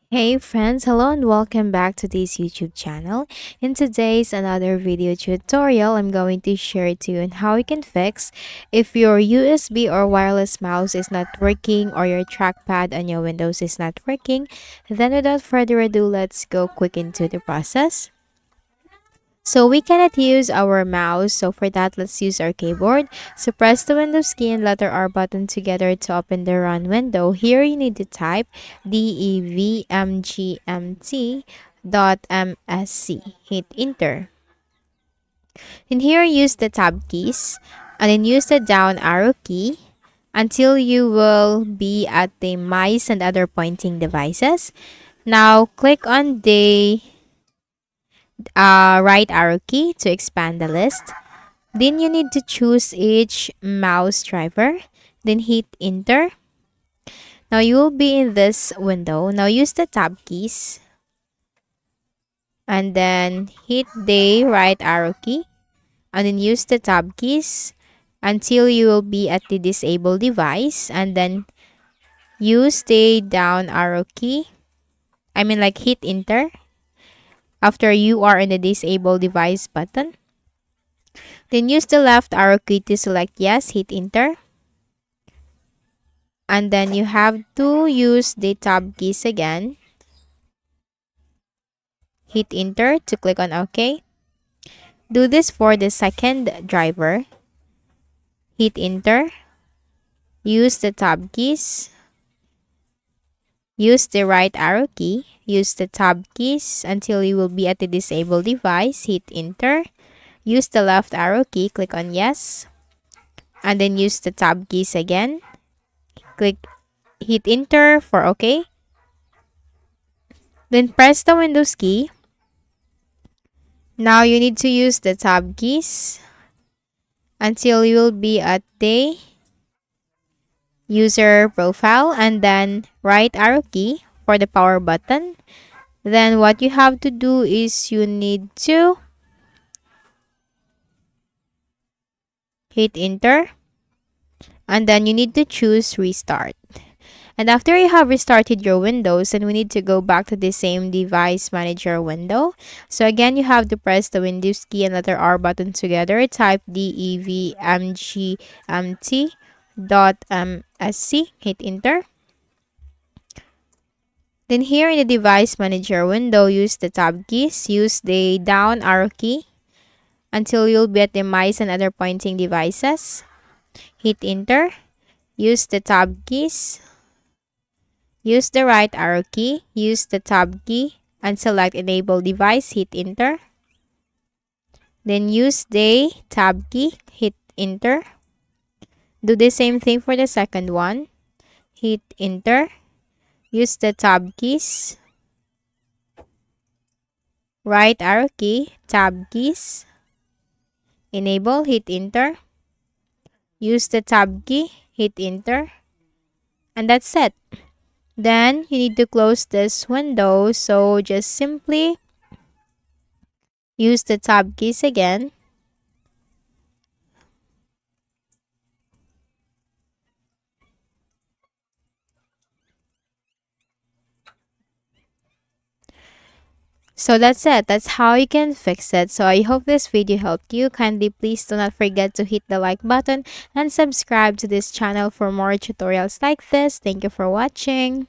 Hey friends, hello and welcome back to this YouTube channel. In today's another video tutorial, I'm going to share to you on how you can fix if your USB or wireless mouse is not working or your trackpad on your Windows is not working. Then without further ado, let's go quick into the process. So we cannot use our mouse. So for that, let's use our keyboard. So press the Windows key and letter R button together to open the run window. Here you need to type devmgmt.msc. Hit enter. In here, use the tab keys and then use the down arrow key until you will be at the mice and other pointing devices. Now click on the right arrow key to expand the list. Then you need to choose each mouse driver. Then hit enter. Now you will be in this window. Now use the tab keys. And then hit the right arrow key. And then use the tab keys until you will be at the disabled device. And then use the down arrow key. Hit enter after you are in the disable device button. Then use the left arrow key to select yes, hit enter. And then you have to use the tab keys again. Hit enter to click on OK. Do this for the second driver. Hit enter. Use the tab keys. Use the right arrow key. Use the tab keys until you will be at the disabled device. Hit enter. Use the left arrow key. Click on yes. And then use the tab keys again. Hit enter for OK. Then press the Windows key. Now you need to use the tab keys until you will be at the user profile and then right arrow key for the power button. Then what you have to do is you need to hit enter and then you need to choose restart. And after you have restarted your Windows, then we need to go back to the same device manager window. So again, you have to press the Windows key and letter R button together. Type devmgmt.msc. Hit enter. Then here in the device manager window, use the tab keys. Use the down arrow key until you'll be at the mice and other pointing devices. Hit enter. Use the tab keys. Use the right arrow key, use the tab key, and select enable device, hit enter. Then use the tab key, hit enter. Do the same thing for the second one. Hit enter. Use the tab keys. Right arrow key, tab keys. Enable, hit enter. Use the tab key, hit enter. And that's it. Then you need to close this window, so just simply use the tab keys again. So that's it. That's how you can fix it. So I hope this video helped you. Kindly please do not forget to hit the like button and subscribe to this channel for more tutorials like this. Thank you for watching.